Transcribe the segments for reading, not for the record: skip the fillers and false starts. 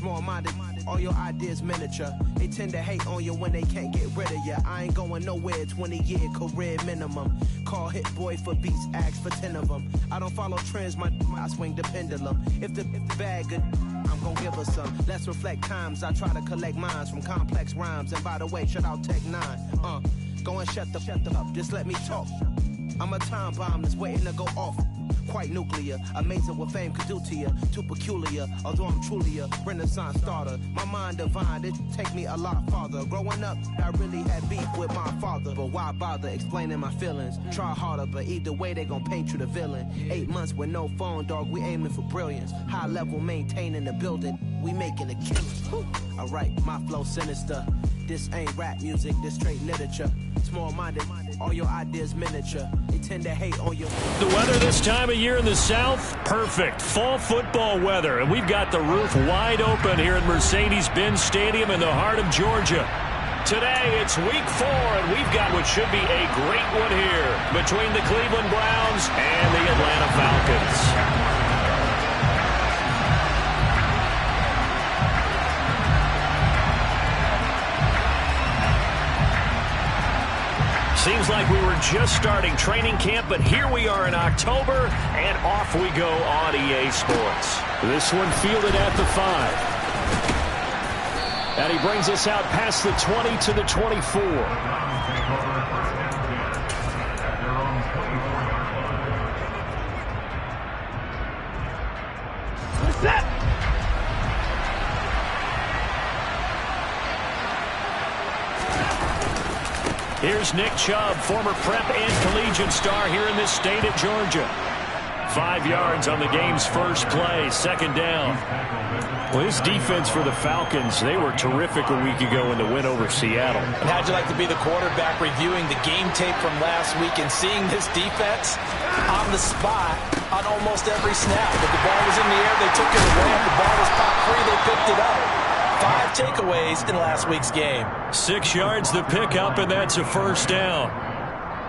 Small-minded, all your ideas miniature. They tend to hate on you when they can't get rid of you. I ain't going nowhere, 20-year career minimum. Call Hit Boy for beats, ask for 10 of them. I don't follow trends, I swing the pendulum. If the bag good, I'm gon' give her some. Let's reflect times, I try to collect minds from complex rhymes. And by the way, shout out Tech 9. Go and shut the up, just let me talk. I'm a time bomb that's waiting to go off. Quite nuclear, amazing what fame could do to you. Too peculiar, although I'm truly a renaissance starter. My mind divine, it take me a lot farther. Growing up, I really had beef with my father. But why bother explaining my feelings? Try harder, but either way they gon' paint you the villain. 8 months with no phone, dog, we aiming for brilliance. High level maintaining the building, we making a killing. Alright, my flow sinister. This ain't rap music, this straight literature. Small-minded, all your ideas miniature. They tend to hate on your... The weather this time of year in the South, perfect. Fall football weather, and we've got the roof wide open here at Mercedes-Benz Stadium in the heart of Georgia. Today, it's week 4, and we've got what should be a great one here between the Cleveland Browns and the Atlanta Falcons. Seems like we were just starting training camp, but here we are in October, and off we go on EA Sports. This one fielded at the 5. And he brings us out past the 20 to the 24. What's that? Here's Nick Chubb, former prep and collegiate star here in this state of Georgia. 5 yards on the game's first play, second down. Well, this defense for the Falcons, they were terrific a week ago in the win over Seattle. And how'd you like to be the quarterback reviewing the game tape from last week and seeing this defense on the spot on almost every snap? If the ball was in the air, they took it away. If the ball was popped free, they picked it up. 5 takeaways in last week's game. 6 yards the pickup, and that's a first down.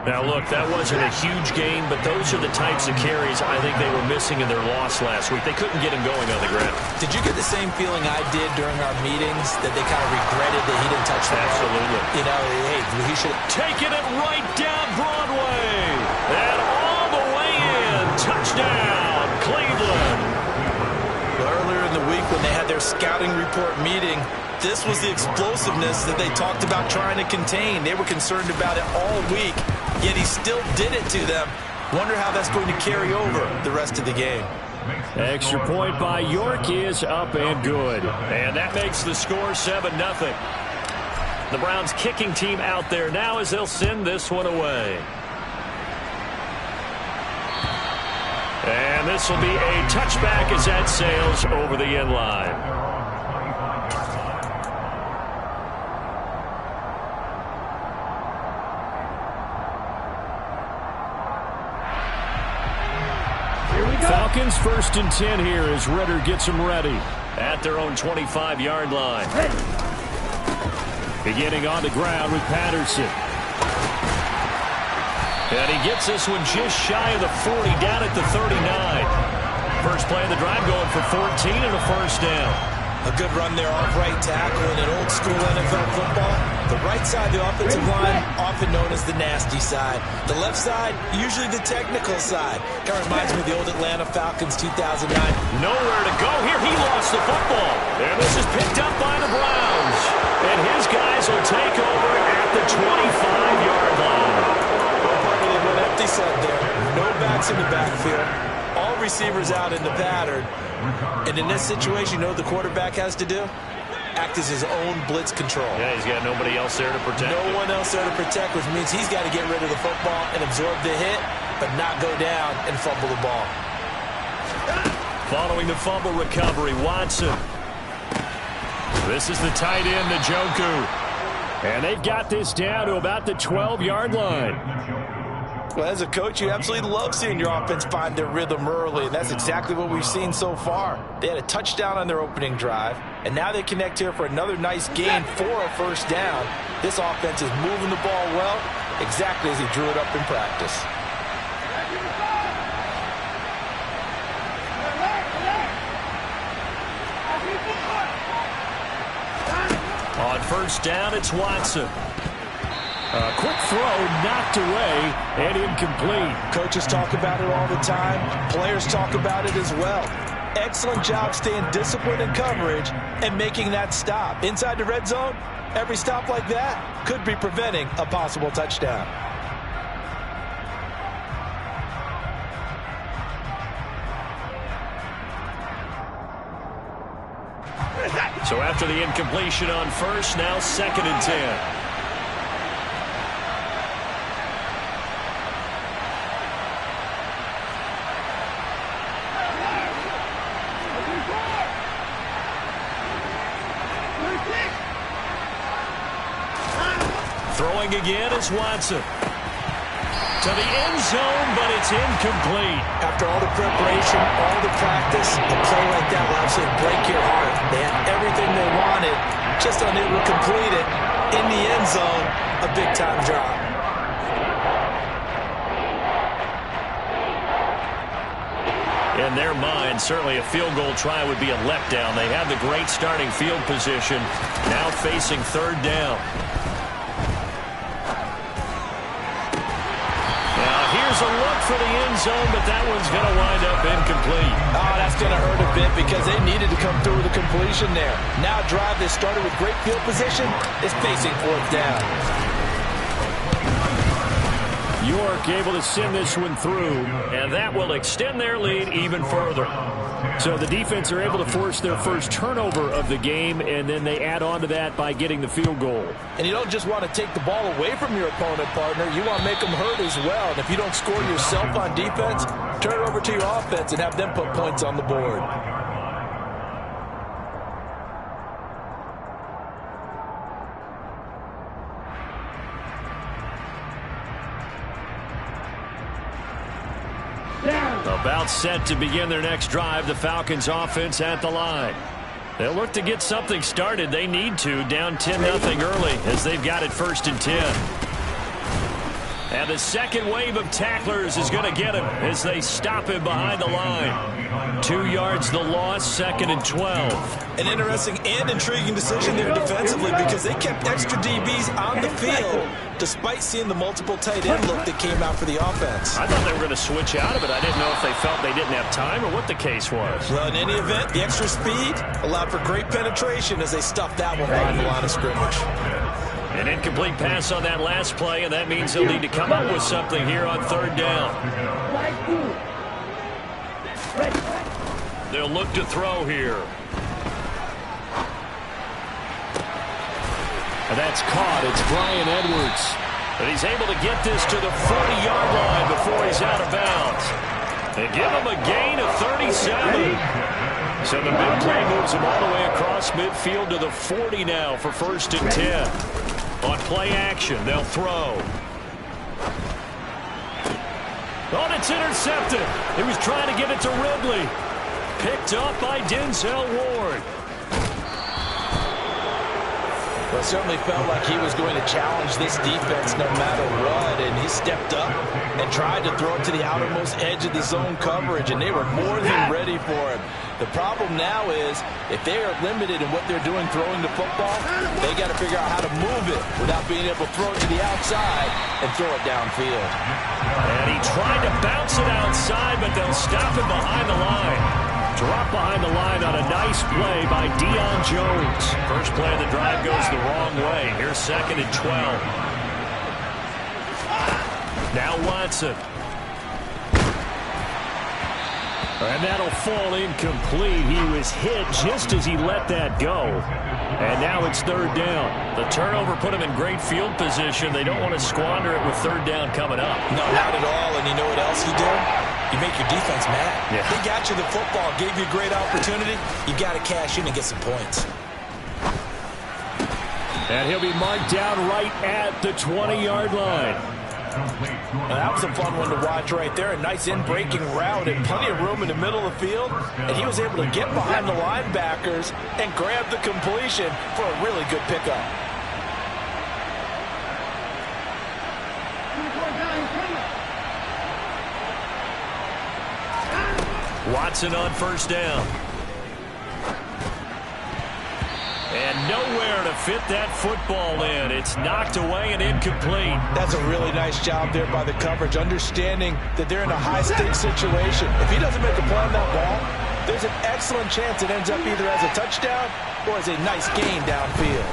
Now, look, that wasn't a huge game, but those are the types of carries I think they were missing in their loss last week. They couldn't get him going on the ground. Did you get the same feeling I did during our meetings, that they kind of regretted that he didn't touch the ball? Absolutely. You know, hey, he should have taken it right down Broadway. And all the way in. Touchdown, Cleveland. Earlier in the week when they had their scouting report meeting, this was the explosiveness that they talked about trying to contain. They were concerned about it all week, yet he still did it to them. Wonder how that's going to carry over the rest of the game. Extra point by York is up and good. And that makes the score 7-0. The Browns kicking team out there now as they'll send this one away. And this will be a touchback as that sails over the end line. Falcons 1st and 10 here as Ritter gets them ready at their own 25-yard line. Beginning on the ground with Patterson. And he gets this one just shy of the 40, down at the 39. First play of the drive going for 14 and a first down. A good run there off right tackle in an old-school NFL football. The right side of the offensive line, often known as the nasty side. The left side, usually the technical side. Kind of reminds me of the old Atlanta Falcons 2009. Nowhere to go here. He lost the football. And this is picked up by the Browns. And his guys will take over at the 25-yard line. They went empty set there. No backs in the backfield. All receivers out in the pattern. And in this situation, you know what the quarterback has to do? Act as his own blitz control. Yeah, he's got nobody else there to protect. No one else there to protect, which means he's got to get rid of the football and absorb the hit, but not go down and fumble the ball. Following the fumble recovery, Watson. This is the tight end, Njoku. And they've got this down to about the 12-yard line. Well, as a coach, you absolutely love seeing your offense find their rhythm early, and that's exactly what we've seen so far. They had a touchdown on their opening drive, and now they connect here for another nice gain for a first down. This offense is moving the ball well, exactly as he drew it up in practice. On first down, it's Watson. A quick throw knocked away and incomplete. Coaches talk about it all the time. Players talk about it as well. Excellent job staying disciplined in coverage and making that stop. Inside the red zone, every stop like that could be preventing a possible touchdown. So after the incompletion on first, now 2nd and 10. Throwing again is Watson. To the end zone, but it's incomplete. After all the preparation, all the practice, a play like that will absolutely break your heart. They had everything they wanted, just unable to complete it. In the end zone, a big-time drop. In their mind, certainly a field goal try would be a letdown. They have the great starting field position, now facing 3rd down. Here's a look for the end zone, but that one's going to wind up incomplete. Oh, that's going to hurt a bit because they needed to come through with a completion there. Now a drive that started with great field position is facing 4th down. York able to send this one through, and that will extend their lead even further. So the defense are able to force their first turnover of the game, and then they add on to that by getting the field goal. And you don't just want to take the ball away from your opponent, partner. You want to make them hurt as well. And if you don't score yourself on defense, turn it over to your offense and have them put points on the board. About set to begin their next drive, the Falcons offense at the line. They'll look to get something started. They need to, down 10-0 early as they've got it 1st and 10. And the second wave of tacklers is going to get him as they stop him behind the line. 2 yards the loss, 2nd and 12. An interesting and intriguing decision there defensively because they kept extra DBs on the field despite seeing the multiple tight end look that came out for the offense. I thought they were going to switch out of it. I didn't know if they felt they didn't have time or what the case was. Well, in any event, the extra speed allowed for great penetration as they stuffed that one behind the line of scrimmage. An incomplete pass on that last play, and that means they'll need to come up with something here on 3rd down. They'll look to throw here. And that's caught. It's Bryan Edwards. And he's able to get this to the 40-yard line before he's out of bounds. They give him a gain of 37. So the big play moves him all the way across midfield to the 40 now for 1st and 10. On play action, they'll throw. Oh, it's intercepted. He was trying to get it to Ridley. Picked up by Denzel Ward. Well, it certainly felt like he was going to challenge this defense no matter what, and he stepped up and tried to throw it to the outermost edge of the zone coverage, and they were more than ready for him. The problem now is if they are limited in what they're doing throwing the football, they got to figure out how to move it without being able to throw it to the outside and throw it downfield. And he tried to bounce it outside, but they'll stop him behind the line. Drop behind the line on a nice play by Deion Jones. First play of the drive goes the wrong way. Here's 2nd and 12. Now Watson. And that'll fall incomplete. He was hit just as he let that go. And now it's 3rd down. The turnover put him in great field position. They don't want to squander it with 3rd down coming up. No, not at all. And you know what else you do? You make your defense mad. Yeah. They got you the football, gave you a great opportunity. You got to cash in and get some points. And he'll be marked down right at the 20-yard line. Now, that was a fun one to watch right there. A nice in-breaking route and plenty of room in the middle of the field. And he was able to get behind the linebackers and grab the completion for a really good pickup. Watson on 1st down. And nowhere to fit that football in. It's knocked away and incomplete. That's a really nice job there by the coverage, understanding that they're in a high-stakes situation. If he doesn't make a play on that ball, there's an excellent chance it ends up either as a touchdown or as a nice gain downfield.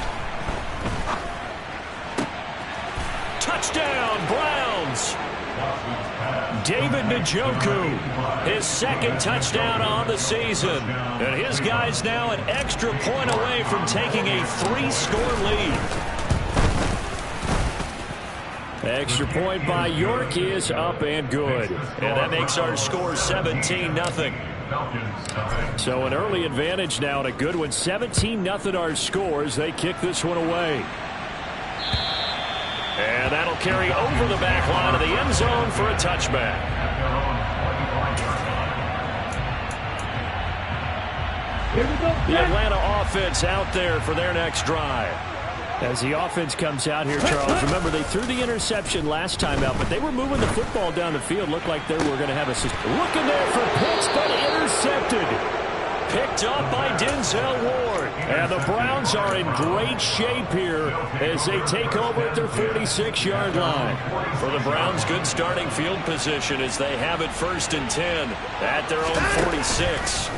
Touchdown, Browns! David Njoku, his second touchdown on the season. And his guy's now an extra point away from taking a 3-score lead. Extra point by York is up and good. And that makes our score 17-0. So an early advantage now and a good one. 17-0 our score as they kick this one away. And that'll carry over the back line of the end zone for a touchback. The Atlanta offense out there for their next drive. As the offense comes out here, Charles, remember they threw the interception last time out, but they were moving the football down the field. Looked like they were going to have a system. Looking there for Pitts, but intercepted. Picked up by Denzel Ward. And the Browns are in great shape here as they take over at their 46-yard line. For the Browns, good starting field position as they have it 1st and 10 at their own 46.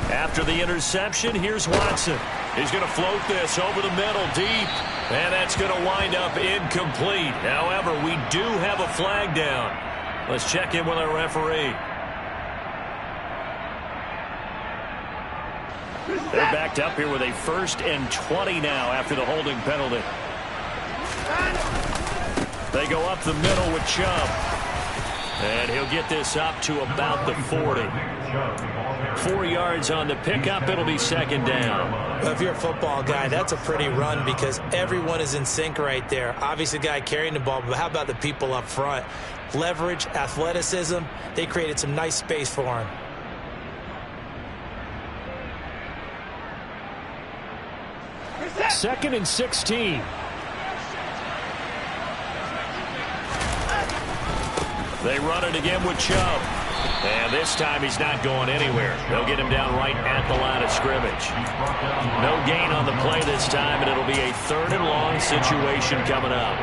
After the interception, here's Watson. He's going to float this over the middle deep. And that's going to wind up incomplete. However, we do have a flag down. Let's check in with our referee. They're backed up here with a 1st and 20 now after the holding penalty. They go up the middle with Chubb. And he'll get this up to about the 40. 4 yards on the pickup. It'll be 2nd down. Well, if you're a football guy, that's a pretty run because everyone is in sync right there. Obviously, the guy carrying the ball, but how about the people up front? Leverage, athleticism. They created some nice space for him. Second and 16. They run it again with Chubb. And this time he's not going anywhere. They'll get him down right at the line of scrimmage. No gain on the play this time, and it'll be a 3rd and long situation coming up.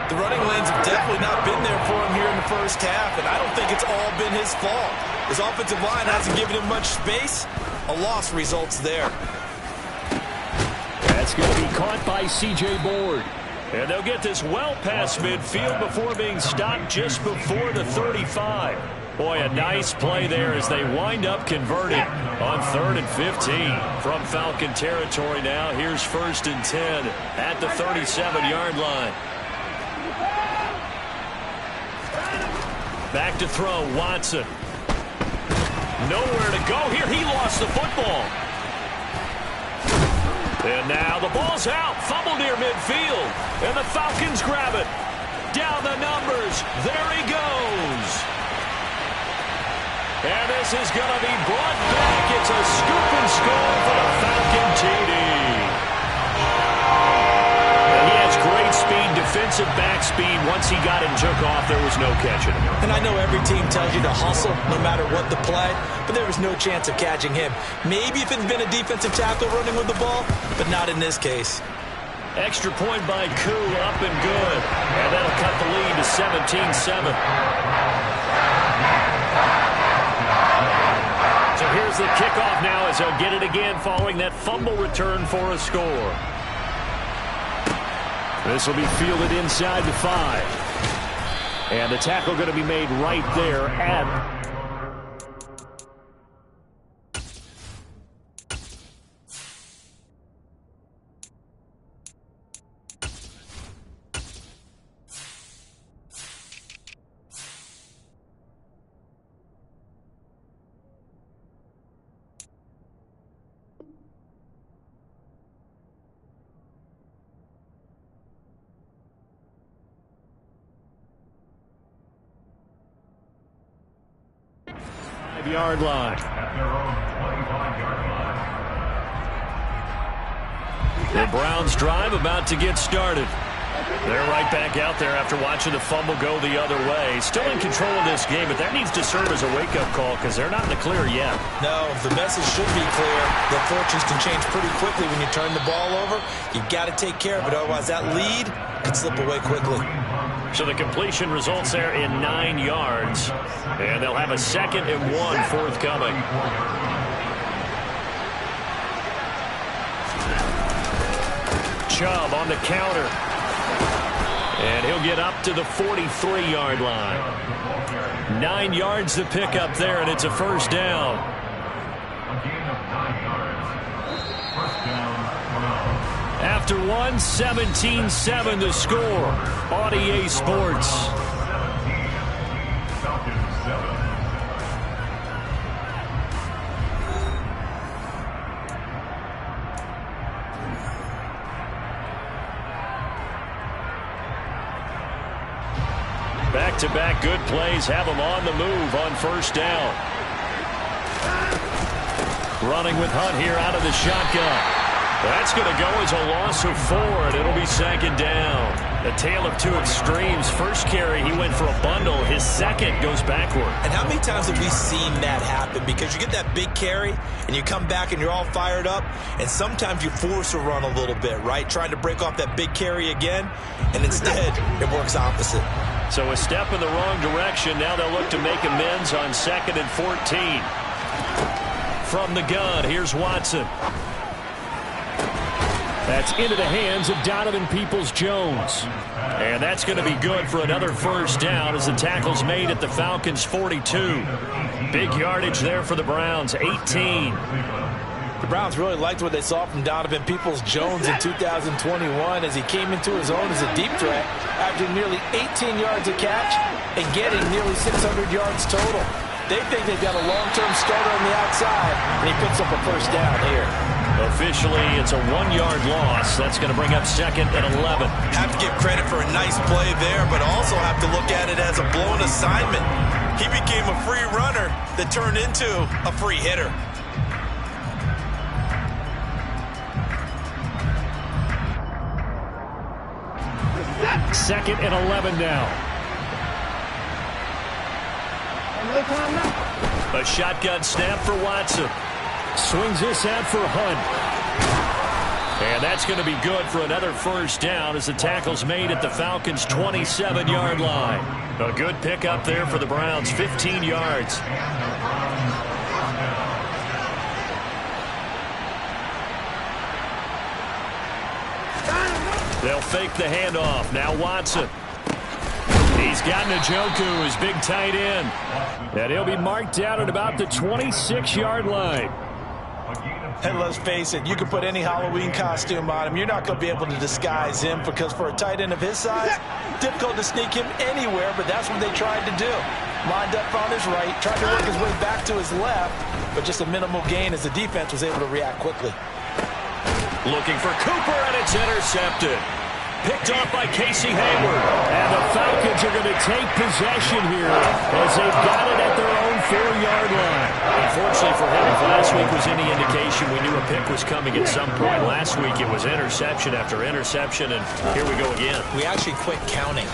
The running lanes have definitely not been there for him here in the first half, and I don't think it's all been his fault. His offensive line hasn't given him much space. A loss results there. That's going to be caught by C.J. Board. And they'll get this well past midfield before being stopped just before the 35. Boy, a nice play there as they wind up converting on 3rd and 15. From Falcon territory now, here's 1st and 10 at the 37-yard line. Back to throw, Watson. Nowhere to go here. He lost the football. And now the ball's out. Fumble near midfield. And the Falcons grab it. Down the numbers. There he goes. And this is going to be brought back. It's a scoop and score for the Falcon TD. And he has great speed, defensive back speed. Once he got it and took off, there was no catching him. And I know every team tells you to hustle no matter what the play, but there was no chance of catching him. Maybe if it's been a defensive tackle running with the ball, but not in this case. Extra point by Koo, up and good. And that'll cut the lead to 17-7. So here's the kickoff now as they'll get it again following that fumble return for a score. This will be fielded inside the 5. And the tackle going to be made right there at... yard line. The Browns drive about to get started. They're right back out there after watching the fumble go the other way. Still in control of this game, but that needs to serve as a wake-up call because they're not in the clear yet. No, the message should be clear. The fortunes can change pretty quickly when you turn the ball over. You've got to take care of it, otherwise that lead could slip away quickly. So the completion results there in 9 yards, and they'll have a 2nd and 1 forthcoming. Chubb on the counter. And he'll get up to the 43-yard line. 9 yards to pick up there, and it's a first down. After 1, 17-7 to score. On EA Sports. Back-to-back good plays have them on the move on first down. Running with Hunt here out of the shotgun. That's going to go as a loss of 4, and it'll be 2nd down. A tale of two extremes. First carry, he went for a bundle. His second goes backward. And how many times have we seen that happen? Because you get that big carry, and you come back and you're all fired up, and sometimes you force a run a little bit, right? Trying to break off that big carry again, and instead it works opposite. So a step in the wrong direction. Now they'll look to make amends on 2nd and 14. From the gun, here's Watson. That's into the hands of Donovan Peoples-Jones. And that's going to be good for another first down as the tackle's made at the Falcons' 42. Big yardage there for the Browns, 18. The Browns really liked what they saw from Donovan Peoples-Jones in 2021 as he came into his own as a deep threat, averaging nearly 18 yards a catch and getting nearly 600 yards total. They think they've got a long-term starter on the outside, and he picks up a first down here. Officially, it's a 1-yard loss. That's going to bring up 2nd and 11. Have to give credit for a nice play there, but also have to look at it as a blown assignment. He became a free runner that turned into a free hitter. Second and 11 now. A shotgun snap for Watson. Swings this out for Hunt. And that's going to be good for another first down as the tackle's made at the Falcons' 27-yard line. A good pickup there for the Browns, 15 yards. They'll fake the handoff. Now Watson. He's got Njoku, his big tight end. And he'll be marked down at about the 26-yard line. And let's face it, you can put any Halloween costume on him. You're not going to be able to disguise him because for a tight end of his size, difficult to sneak him anywhere, but that's what they tried to do. Lined up on his right, tried to work his way back to his left, but just a minimal gain as the defense was able to react quickly. Looking for Cooper, and it's intercepted. Picked off by Casey Hayward. And the Falcons are going to take possession here as they've got it at their own 4-yard line. Unfortunately for him, if last week was any indication, we knew a pick was coming at some point. Last week it was interception after interception, and here we go again. We actually quit counting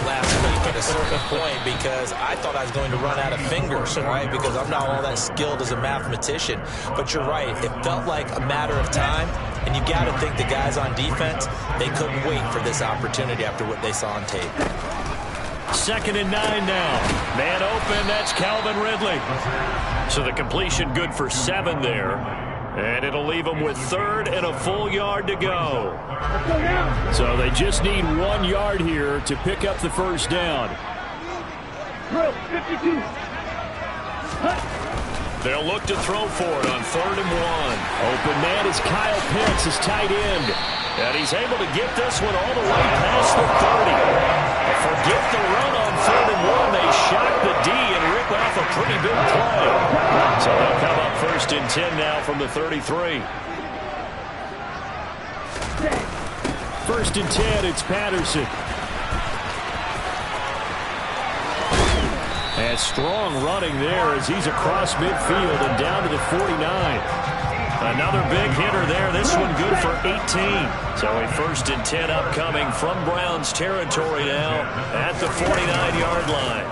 last week at a certain point because I thought I was going to run out of fingers, right? Because I'm not all that skilled as a mathematician. But you're right. It felt like a matter of time. And you got to think the guys on defense, they couldn't wait for this opportunity after what they saw on tape. 2nd and 9 now. Man open, that's Calvin Ridley. So the completion good for 7 there. And it'll leave them with 3rd and a full yard to go. So they just need 1 yard here to pick up the first down. 52. They'll look to throw for it on 3rd and 1. Open man is Kyle Pitts, his tight end. And he's able to get this one all the way past the 30. Forget the run on 3rd and 1. They shock the D and rip off a pretty big play. So they'll come up 1st and 10 now from the 33. 1st and 10, it's Patterson. And strong running there as he's across midfield and down to the 49. Another big hitter there. This one good for 18. So a 1st and 10 upcoming from Browns territory now at the 49-yard line.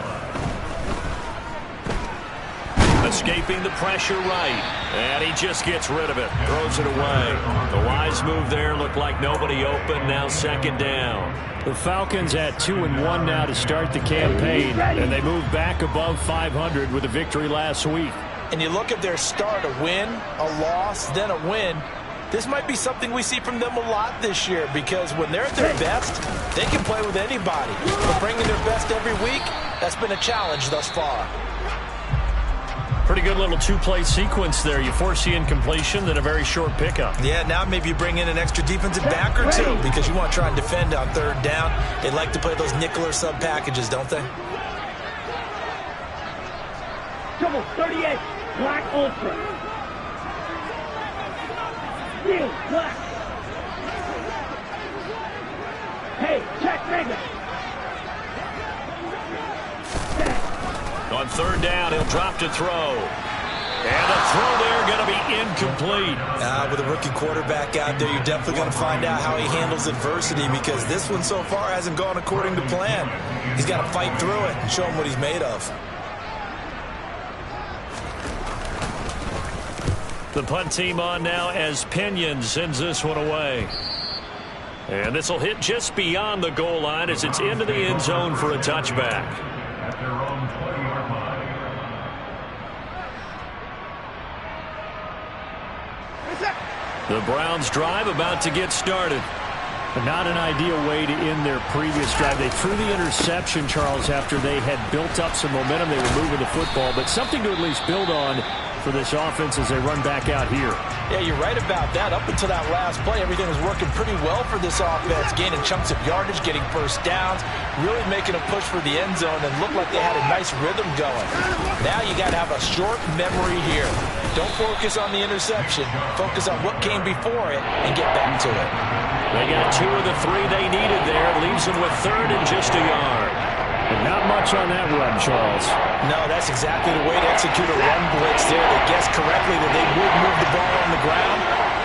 Escaping the pressure right. And he just gets rid of it. Throws it away. The wise move there. Looked like nobody open. Now 2nd down. The Falcons at 2-1 now to start the campaign. And they move back above 500 with a victory last week. And you look at their start, a win, a loss, then a win. This might be something we see from them a lot this year, because when they're at their best, they can play with anybody. But bringing their best every week, that's been a challenge thus far. Pretty good little 2-play sequence there. You force the incompletion, then a very short pickup. Yeah, now maybe you bring in an extra defensive back or two, because you want to try and defend on 3rd down. They like to play those nickel or sub packages, don't they? Double 38. Black Ultra. Steel Black. Hey, check Vegas. On 3rd down, he'll drop to throw. And the throw there going to be incomplete. With a rookie quarterback out there, you're definitely going to find out how he handles adversity, because this one so far hasn't gone according to plan. He's got to fight through it and show him what he's made of. The punt team on now as Pinion sends this one away. And this will hit just beyond the goal line as it's into the end zone for a touchback. The Browns drive about to get started. But not an ideal way to end their previous drive. They threw the interception, Charles, after they had built up some momentum. They were moving the football, but something to at least build on for this offense as they run back out here. Yeah, you're right about that. Up until that last play, everything was working pretty well for this offense, gaining chunks of yardage, getting first downs, really making a push for the end zone, and looked like they had a nice rhythm going. Now you got to have a short memory here. Don't focus on the interception. Focus on what came before it and get back to it. They got 2 of the 3 they needed there. Leaves them with 3rd and just a yard. And not much on that run, Charles. No, that's exactly the way to execute a run blitz there. They guessed correctly that they would move the ball on the ground,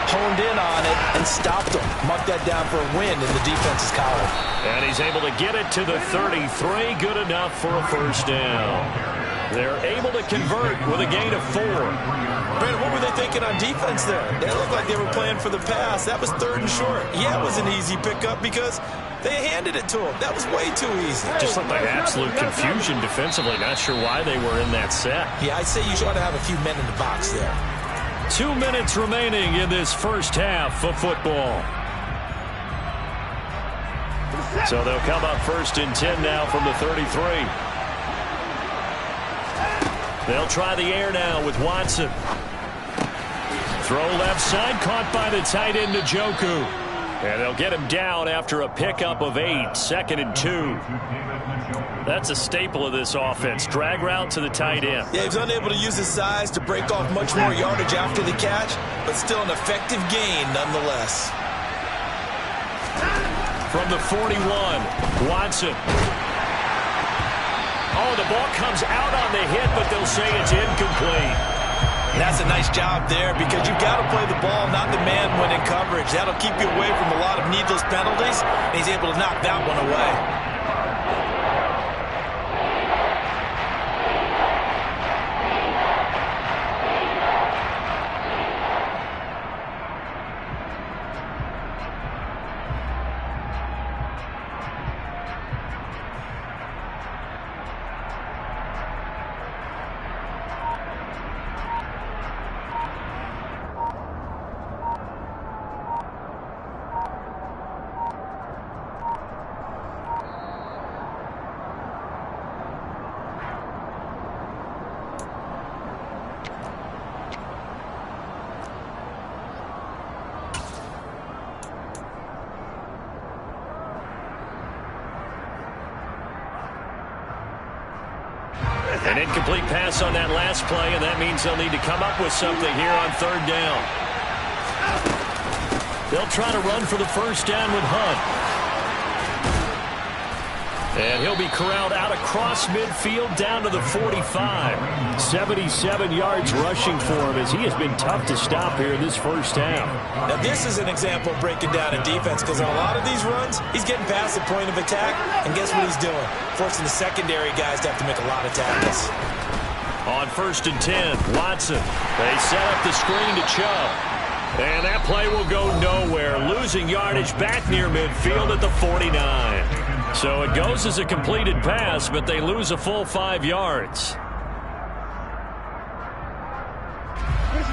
honed in on it, and stopped them. Mark that down for a win in the defense's column. And he's able to get it to the 33. Good enough for a 1st down. They're able to convert with a gain of 4. Brandon, what were they thinking on defense there? They looked like they were playing for the pass. That was 3rd and short. Yeah, it was an easy pickup because they handed it to him. That was way too easy. Just looked like absolute confusion defensively. Not sure why they were in that set. Yeah, I'd say you ought to have a few men in the box there. 2 minutes remaining in this first half of football. So they'll come up 1st and 10 now from the 33. They'll try the air now with Watson. Throw left side, caught by the tight end Njoku. And they'll get him down after a pickup of 8, 2nd and 2. That's a staple of this offense. Drag route to the tight end. Yeah, he's unable to use his size to break off much more yardage after the catch, but still an effective gain nonetheless. From the 41, Watson. Oh, the ball comes out on the hit, but they'll say it's incomplete. That's a nice job there, because you've got to play the ball, not the man when in coverage. That'll keep you away from a lot of needless penalties, and he's able to knock that one away. An incomplete pass on that last play, and that means they'll need to come up with something here on 3rd down. They'll try to run for the 1st down with Hunt. And he'll be corralled out across midfield down to the 45. 77 yards rushing for him as he has been tough to stop here in this first half. Now this is an example of breaking down in defense, because on a lot of these runs, he's getting past the point of attack, and guess what he's doing? Forcing the secondary guys to have to make a lot of tackles. On 1st and 10, Watson. They set up the screen to Chubb. And that play will go nowhere, losing yardage back near midfield at the 49. So it goes as a completed pass, but they lose a full 5 yards.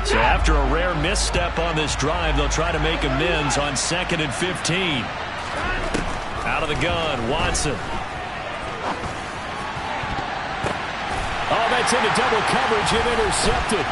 So after a rare misstep on this drive, they'll try to make amends on 2nd and 15. Out of the gun, Watson. Oh, that's into double coverage and intercepted.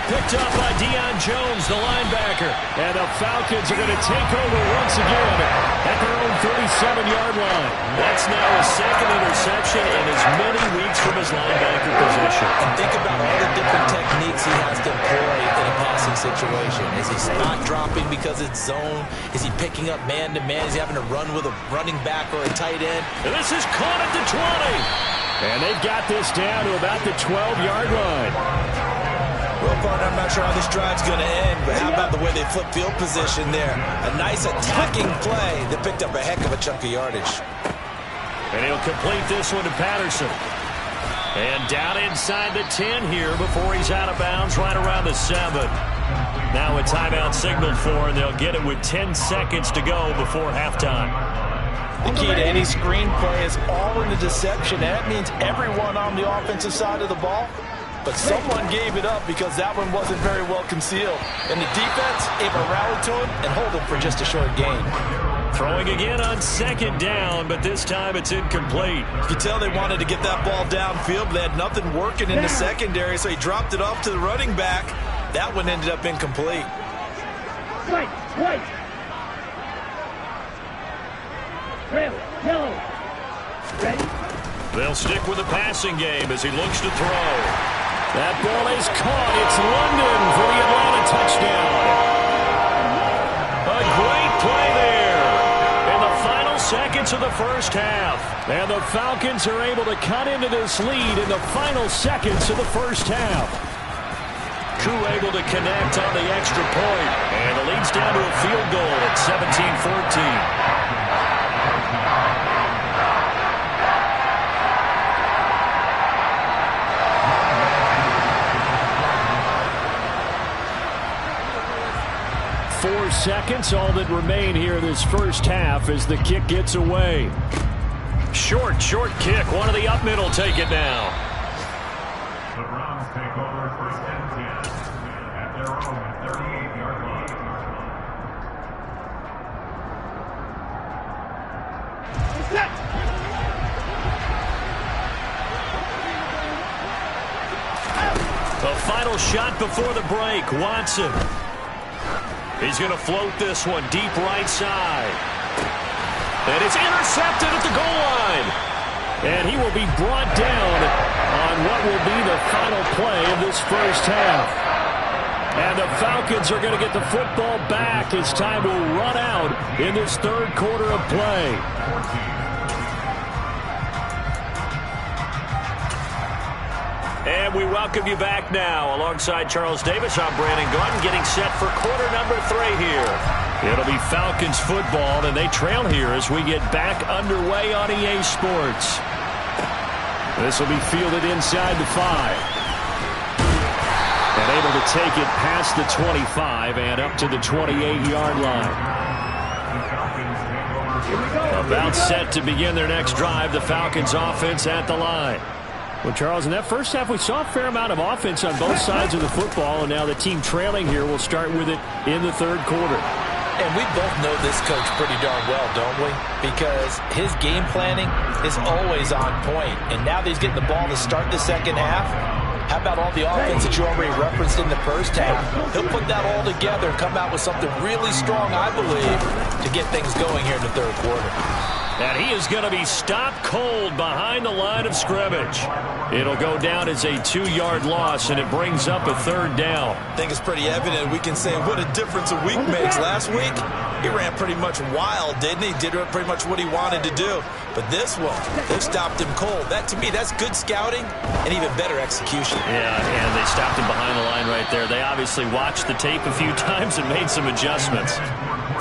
Picked up by Deion Jones, the linebacker. And the Falcons are going to take over once again at their own 37-yard line. That's now his 2nd interception in as many weeks from his linebacker position. And think about all the different techniques he has to employ in a passing situation. Is he not dropping because it's zone? Is he picking up man-to-man? Is he having to run with a running back or a tight end? And this is caught at the 20. And they've got this down to about the 12-yard line. Well, partner, I'm not sure how this drive's going to end, but how about the way they flip field position there? A nice attacking play that picked up a heck of a chunk of yardage. And he'll complete this one to Patterson. And down inside the 10 here before he's out of bounds right around the 7. Now a timeout signaled for, and they'll get it with 10 seconds to go before halftime. The key to any screen play is all in the deception. That means everyone on the offensive side of the ball. But someone gave it up because that one wasn't very well concealed. And the defense able to rally to him and hold him for just a short gain. Throwing again on 2nd down, but this time it's incomplete. You can tell they wanted to get that ball downfield, but they had nothing working in the secondary, so he dropped it off to the running back. That one ended up incomplete. Right. Red, yellow. Ready? They'll stick with the passing game as he looks to throw. That ball is caught. It's London for the Atlanta touchdown. A great play there in the final seconds of the first half. And the Falcons are able to cut into this lead in the final seconds of the first half. Koo able to connect on the extra point. And it leads down to a field goal at 17-14. 4 seconds, all that remain here in this first half as the kick gets away. Short kick. One of the up middle take it now. The Browns take over 1st and 10 at their own 38-yard line. The final shot before the break. Watson. He's going to float this one deep right side. And it's intercepted at the goal line. And he will be brought down on what will be the final play of this first half. And the Falcons are going to get the football back as time will run out in this 3rd quarter of play. And we welcome you back now. Alongside Charles Davis, I'm Brandon Gaudin, getting set for quarter number 3 here. It'll be Falcons football, and they trail here as we get back underway on EA Sports. This will be fielded inside the 5. And able to take it past the 25 and up to the 28-yard line. About set to begin their next drive, the Falcons offense at the line. Well, Charles, in that first half, we saw a fair amount of offense on both sides of the football, and now the team trailing here will start with it in the 3rd quarter. And we both know this coach pretty darn well, don't we? Because his game planning is always on point. And now that he's getting the ball to start the second half, how about all the offense that you already referenced in the first half? He'll put that all together and come out with something really strong, I believe, to get things going here in the 3rd quarter. And he is going to be stopped cold behind the line of scrimmage. It'll go down as a 2-yard loss, and it brings up a 3rd down. I think it's pretty evident. We can say what a difference a week makes. Last week, he ran pretty much wild, didn't he? Did pretty much what he wanted to do. But this one, they stopped him cold. That, to me, that's good scouting and even better execution. Yeah, and they stopped him behind the line right there. They obviously watched the tape a few times and made some adjustments.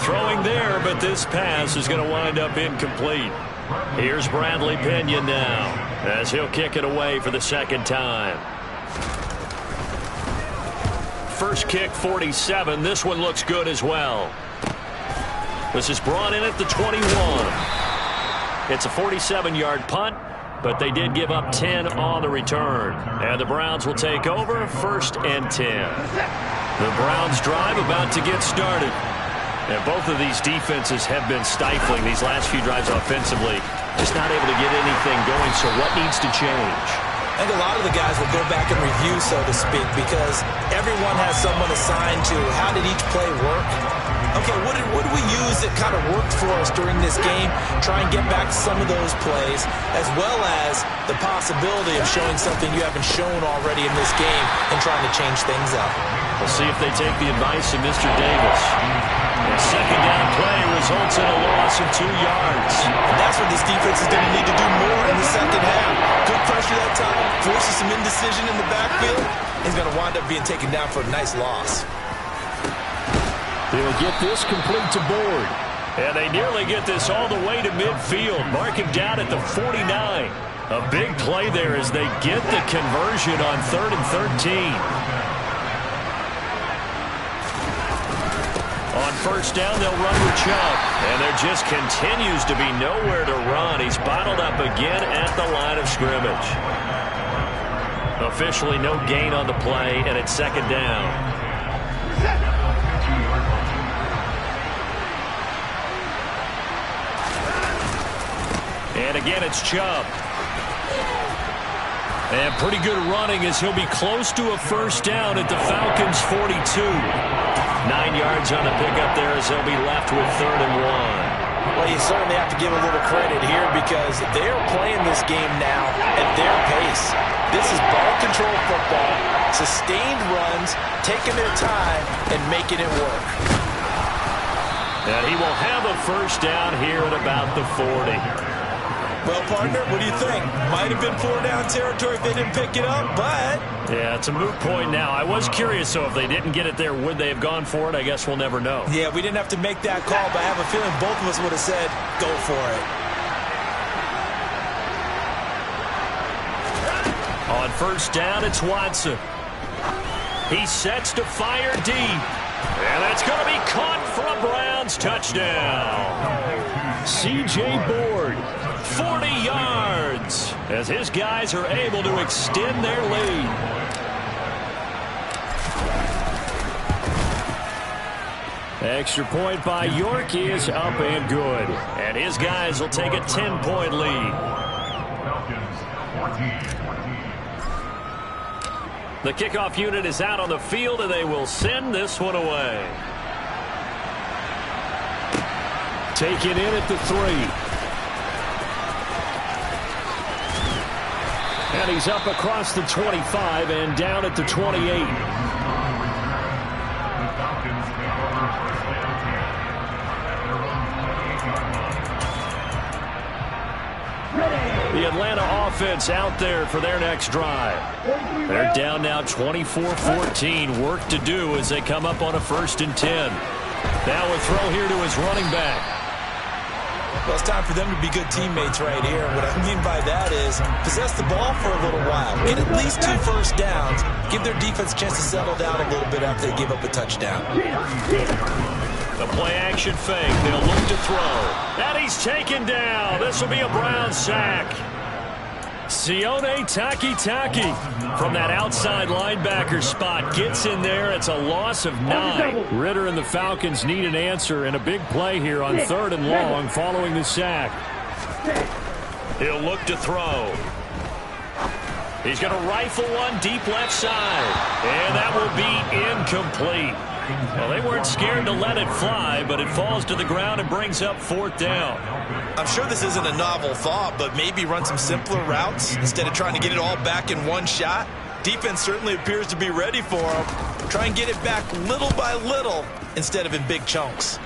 Throwing there, but this pass is going to wind up incomplete. Here's Bradley Pinion now, as he'll kick it away for the 2nd time. First kick, 47. This one looks good as well. This is brought in at the 21. It's a 47-yard punt, but they did give up 10 on the return. And the Browns will take over, 1st and 10. The Browns drive about to get started. And both of these defenses have been stifling these last few drives offensively. Just not able to get anything going, so what needs to change? I think a lot of the guys will go back and review, so to speak, because everyone has someone assigned to how did each play work. Okay, what did we use that kind of worked for us during this game? Try and get back to some of those plays, as well as the possibility of showing something you haven't shown already in this game and trying to change things up. We'll see if they take the advice of Mr. Davis. The 2nd down play results in a loss of 2 yards. And that's what this defense is going to need to do more in the 2nd half. Good pressure that time, forces some indecision in the backfield. He's going to wind up being taken down for a nice loss. They'll get this complete to Board. And they nearly get this all the way to midfield. Mark him down at the 49. A big play there as they get the conversion on 3rd and 13. On 1st down, they'll run with Chubb. And there just continues to be nowhere to run. He's bottled up again at the line of scrimmage. Officially no gain on the play, and it's 2nd down. And again, it's Chubb. And pretty good running as he'll be close to a 1st down at the Falcons' 42. 9 yards on the pickup there as they'll be left with 3rd and 1. Well, you certainly have to give a little credit here because they're playing this game now at their pace. This is ball control football, sustained runs, taking their time, and making it work. And he will have a 1st down here at about the 40. Well, partner, what do you think? Might have been 4-down territory if they didn't pick it up, but... Yeah, it's a moot point now. I was curious, so if they didn't get it there, would they have gone for it? I guess we'll never know. Yeah, we didn't have to make that call, but I have a feeling both of us would have said, go for it. On 1st down, it's Watson. He sets to fire deep. And that's going to be caught for a Browns touchdown. C.J. Board. 40 yards as his guys are able to extend their lead. Extra point by York is up and good. And his guys will take a 10-point lead. The kickoff unit is out on the field, and they will send this one away. Taken in at the 3. And he's up across the 25 and down at the 28. The Falcons take over 1st and 10 at their own 28-yard line. The Atlanta offense out there for their next drive. They're down now 24-14. Work to do as they come up on a 1st and 10. Now a throw here to his running back. Well, it's time for them to be good teammates right here. What I mean by that is possess the ball for a little while. Get at least 2 first downs. Give their defense a chance to settle down a little bit after they give up a touchdown. The play-action fake. They'll look to throw. And he's taken down. This will be a Brown sack. Sione Takitaki from that outside linebacker spot gets in there. It's a loss of 9. Ritter and the Falcons need an answer and a big play here on 3rd and long following the sack. He'll look to throw. He's going to rifle one deep left side. And that will be incomplete. Well, they weren't scared to let it fly, but it falls to the ground and brings up 4th down. I'm sure this isn't a novel thought, but maybe run some simpler routes instead of trying to get it all back in one shot. Defense certainly appears to be ready for him. Try and get it back little by little instead of in big chunks.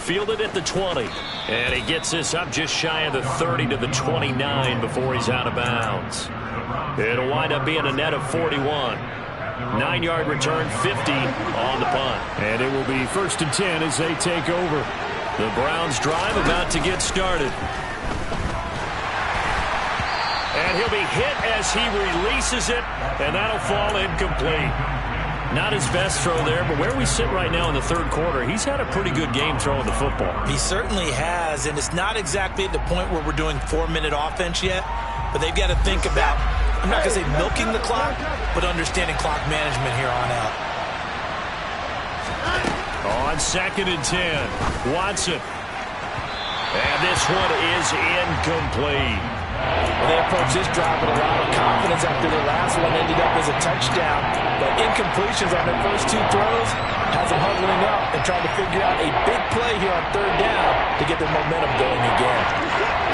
Fielded at the 20. And he gets this up just shy of the 30 to the 29 before he's out of bounds. It'll wind up being a net of 41. 9-yard return, 50 on the punt. And it will be 1st and 10 as they take over. The Browns drive about to get started. And he'll be hit as he releases it, and that'll fall incomplete. Not his best throw there, but where we sit right now in the 3rd quarter, he's had a pretty good game throwing the football. He certainly has, and it's not exactly at the point where we're doing 4-minute offense yet, but they've got to think about, I'm not going to say milking the clock, but understanding clock management here on out. On 2nd and 10, Watson. And this one is incomplete. They approach this drive with a lot of confidence after their last one ended up as a touchdown. But incompletions on their first 2 throws has them huddling up and trying to figure out a big play here on 3rd down to get their momentum going again.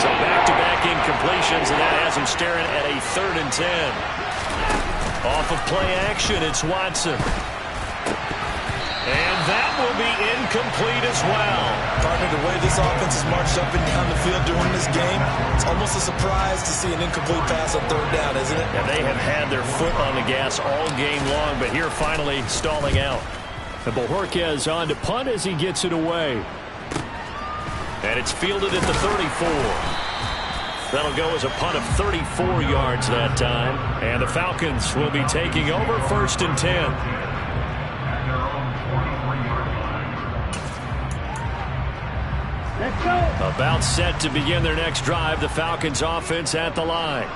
So back-to-back incompletions, and that has them staring at a 3rd and 10. Off of play action, it's Watson. And that will be incomplete as well. Partner, the way this offense has marched up and down the field during this game, it's almost a surprise to see an incomplete pass on 3rd down, isn't it? Yeah, they have had their foot on the gas all game long, but here finally stalling out. And Bojorquez on to punt as he gets it away. And it's fielded at the 34. That'll go as a punt of 34 yards that time. And the Falcons will be taking over 1st and 10. About set to begin their next drive, the Falcons offense at the line.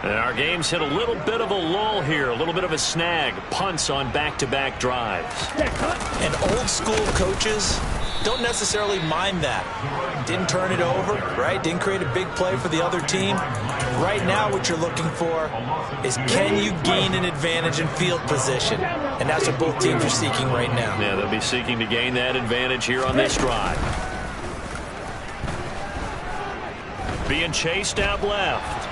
And our game's hit a little bit of a lull here, a little bit of a snag. Punts on back-to-back drives. And old school coaches don't necessarily mind that. Didn't turn it over, right? Didn't create a big play for the other team. Right now what you're looking for is, can you gain an advantage in field position? And that's what both teams are seeking right now. Yeah, they'll be seeking to gain that advantage here on this drive. Being chased out left.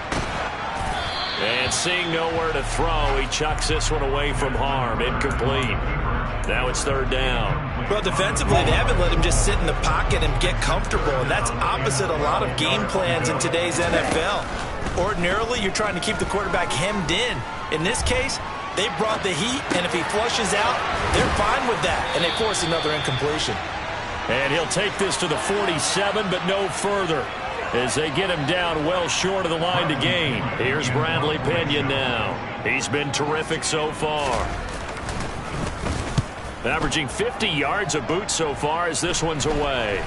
And seeing nowhere to throw, he chucks this one away from harm. Incomplete. Now it's 3rd down. Well, defensively, they haven't let him just sit in the pocket and get comfortable, and that's opposite a lot of game plans in today's NFL. Ordinarily, you're trying to keep the quarterback hemmed in. In this case, they brought the heat, and if he flushes out, they're fine with that, and they force another incompletion. And he'll take this to the 47, but no further, as they get him down well short of the line to gain. Here's Bradley Pinion now. He's been terrific so far. Averaging 50 yards a boot so far as this one's away.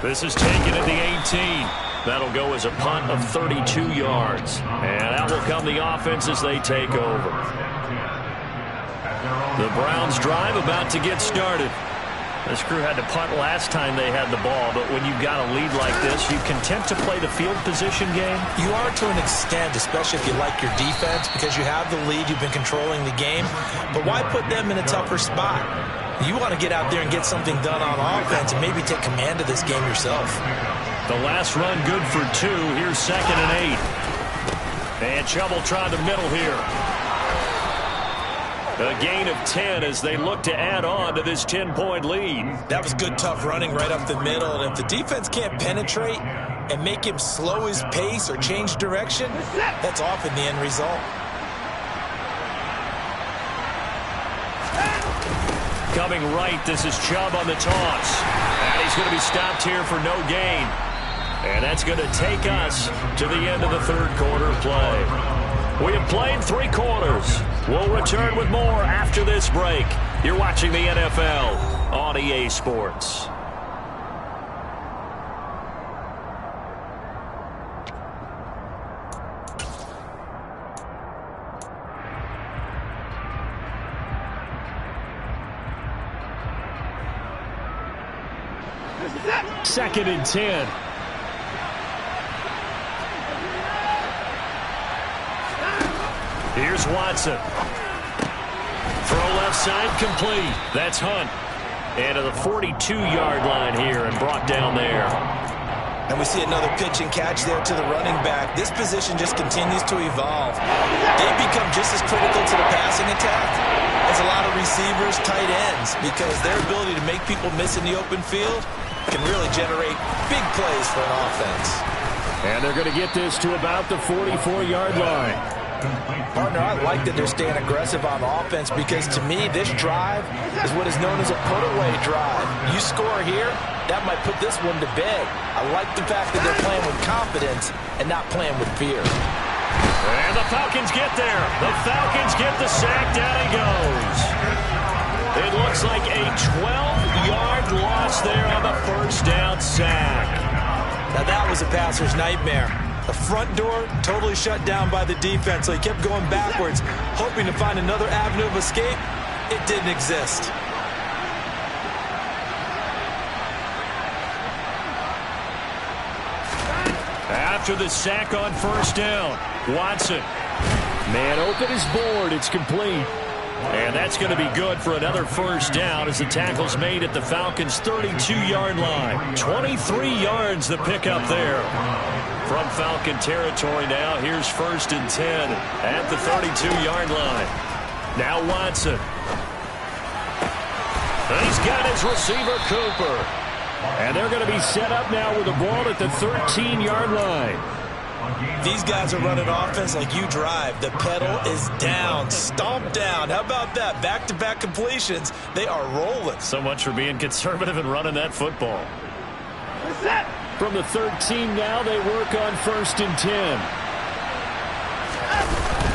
This is taken at the 18. That'll go as a punt of 32 yards. And out will come the offense as they take over. The Browns drive about to get started. This crew had to punt last time they had the ball, but when you've got a lead like this, you content to play the field position game? You are to an extent, especially if you like your defense, because you have the lead, you've been controlling the game. But why put them in a tougher spot? You want to get out there and get something done on offense and maybe take command of this game yourself. The last run good for 2. Here's 2nd and 8. And Chubb trying the middle here. A gain of 10 as they look to add on to this 10-point lead. That was good, tough running right up the middle. And if the defense can't penetrate and make him slow his pace or change direction, that's often the end result. Coming right, this is Chubb on the toss. And he's going to be stopped here for no gain. And that's going to take us to the end of the 3rd quarter play. We have played 3 quarters. We'll return with more after this break. You're watching the NFL on EA Sports. Second and 10. Here's Watson. Throw left side complete. That's Hunt. And to the 42-yard line here and brought down there. And we see another pitch and catch there to the running back. This position just continues to evolve. They become just as critical to the passing attack as a lot of receivers, tight ends, because their ability to make people miss in the open field can really generate big plays for an offense. And they're going to get this to about the 44-yard line. Partner, I like that they're staying aggressive on offense because, to me, this drive is what is known as a put-away drive. You score here, that might put this one to bed. I like the fact that they're playing with confidence and not playing with fear. And the Falcons get there. The Falcons get the sack. Down he goes. It looks like a 12-yard loss there on the first down sack. Now, that was a passer's nightmare. The front door totally shut down by the defense, so he kept going backwards, hoping to find another avenue of escape. It didn't exist. After the sack on first down, Watson. Man open is board. It's complete. And that's going to be good for another first down as the tackle's made at the Falcons' 32-yard line. 23 yards the pickup there. From Falcon territory now, here's 1st and 10 at the 32-yard line. Now Watson. He's got his receiver, Cooper. And they're going to be set up now with the ball at the 13-yard line. These guys are running offense like you drive. The pedal is down, stomp down. How about that? Back-to-back completions. They are rolling. So much for being conservative and running that football. From the 13 now, they work on 1st and 10.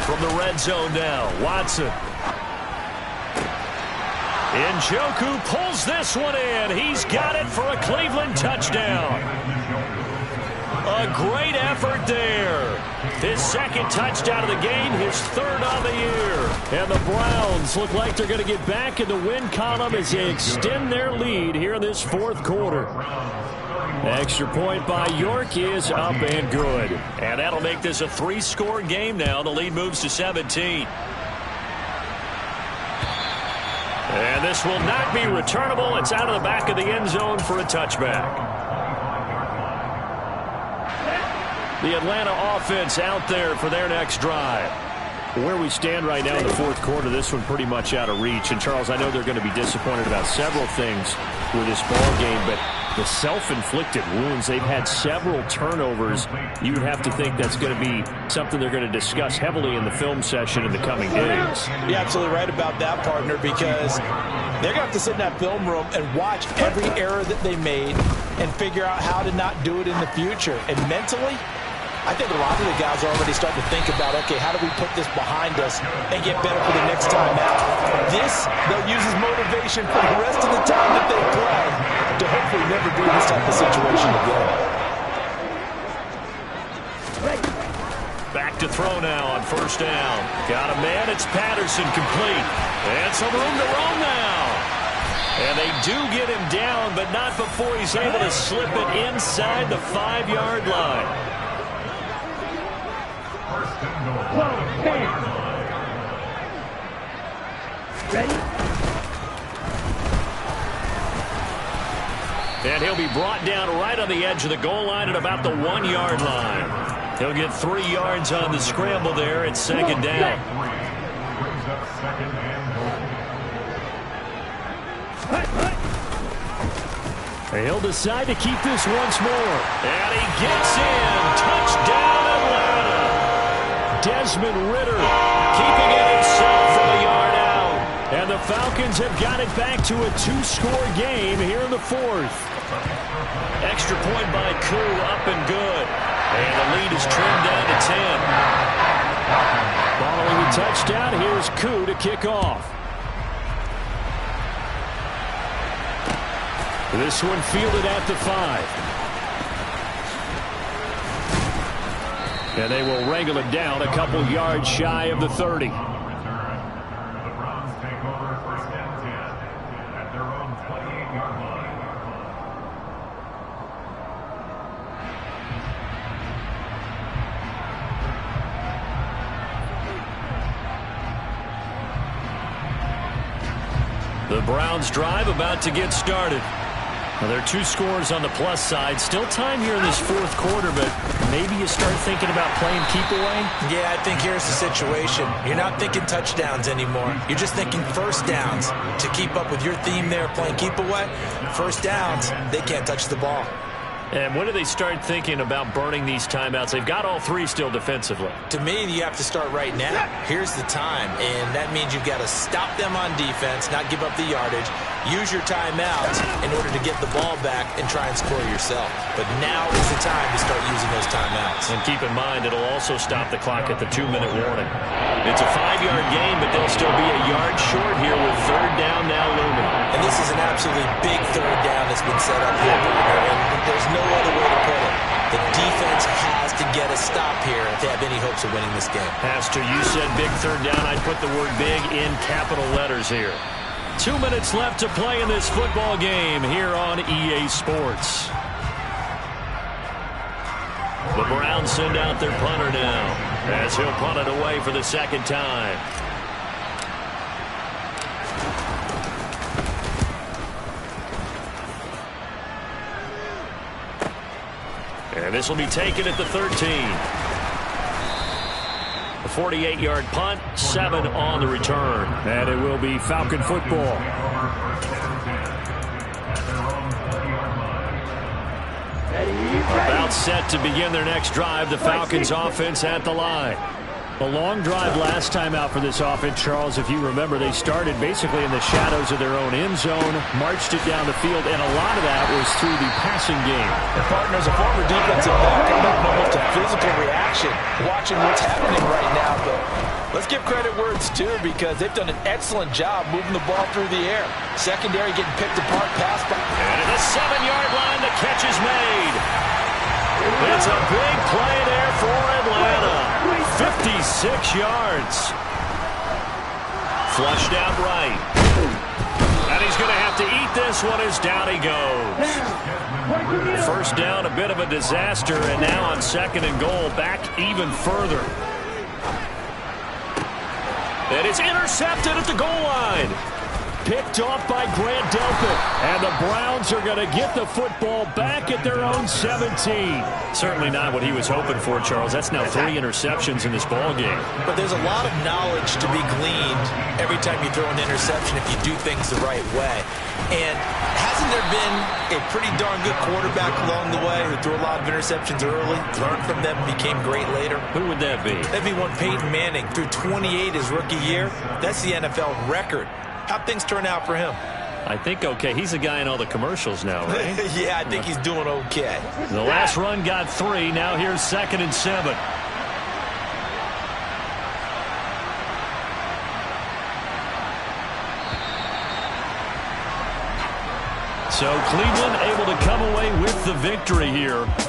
From the red zone now, Watson. Njoku pulls this one in. He's got it for a Cleveland touchdown. A great effort there. His 2nd touchdown of the game, his 3rd on the year. And the Browns look like they're going to get back in the win column as they extend their lead here in this 4th quarter. Extra point by York is up and good. And that'll make this a 3-score game now. The lead moves to 17. And this will not be returnable. It's out of the back of the end zone for a touchback. The Atlanta offense out there for their next drive. Where we stand right now in the 4th quarter, this one pretty much out of reach. And, Charles, I know they're going to be disappointed about several things with this ball game, but the self-inflicted wounds, they've had several turnovers. You would have to think that's going to be something they're going to discuss heavily in the film session in the coming days. You're absolutely right about that, partner, because they're going to have to sit in that film room and watch every error that they made and figure out how to not do it in the future. And mentally, I think a lot of the guys are already starting to think about, okay, how do we put this behind us and get better for the next time out? This, they'll use as motivation for the rest of the time that they play to hopefully never be in this type of situation again. Back to throw now on 1st down. Got a man, it's Patterson, complete. And some room to roam now. And they do get him down, but not before he's able to slip it inside the 5-yard line. Ready? And he'll be brought down right on the edge of the goal line at about the 1-yard line. He'll get 3 yards on the scramble there at 2nd down. Brings up 2nd and goal. He'll decide to keep this once more. And he gets in. Touchdown, Atlanta. Desmond Ridder keeping it himself from a yard out. And the Falcons have got it back to a 2-score game here in the 4th. Extra point by Koo, up and good. And the lead is trimmed down to 10. Following the touchdown, here's Koo to kick off. This one fielded at the 5. And they will wrangle it down a couple yards shy of the 30. The Browns take over 1st and 10 at their own 28-yard line. The Browns drive about to get started. Now, there are 2 scores on the plus side. Still time here in this fourth quarter, but maybe you start thinking about playing keep away? Yeah, I think here's the situation. You're not thinking touchdowns anymore. You're just thinking first downs. To keep up with your theme there, playing keep away, first downs, they can't touch the ball. And when do they start thinking about burning these timeouts? They've got all 3 still defensively. To me, you have to start right now. Here's the time, and that means you've got to stop them on defense, not give up the yardage, use your timeouts in order to get the ball back and try and score yourself. But now is the time to start using those timeouts. And keep in mind, it'll also stop the clock at the 2-minute warning. It's a 5-yard gain, but they'll still be a yard short here with third down now looming. And this is an absolutely big third down that's been set up here, and there's no other way to put it. The defense has to get a stop here if they have any hopes of winning this game. Pastor, you said big third down. I'd put the word big in capital letters here. 2 minutes left to play in this football game here on EA Sports. The Browns send out their punter now as he'll punt it away for the second time. And this will be taken at the 13. A 48-yard punt, 7 on the return. And it will be Falcon football. About set to begin their next drive. The Falcons offense at the line. A long drive last time out for this offense, Charles. If you remember, they started basically in the shadows of their own end zone, marched it down the field, and a lot of that was through the passing game. And partners, a former defensive back, I'm having almost a physical reaction watching what's happening right now. But let's give credit where it's due, because they've done an excellent job moving the ball through the air. Secondary getting picked apart, pass by. And at the 7-yard line, the catch is made. It's a big play there for Atlanta. 56 yards. Flushed out right. And he's going to have to eat this one as down he goes. First down, a bit of a disaster, and now on 2nd and goal, back even further. And it's intercepted at the goal line. Picked off by Grant Delpit. And the Browns are going to get the football back at their own 17. Certainly not what he was hoping for, Charles. That's now 3 interceptions in this ball game. But there's a lot of knowledge to be gleaned every time you throw an interception if you do things the right way. And hasn't there been a pretty darn good quarterback along the way who threw a lot of interceptions early, learned from them, became great later? Who would that be? That'd be one Peyton Manning. Threw 28 his rookie year. That's the NFL record. How'd things turn out for him? I think okay. He's a guy in all the commercials now, right? Yeah, I think he's doing okay. The last run got 3. Now here's 2nd and 7. So Cleveland able to come away with the victory here.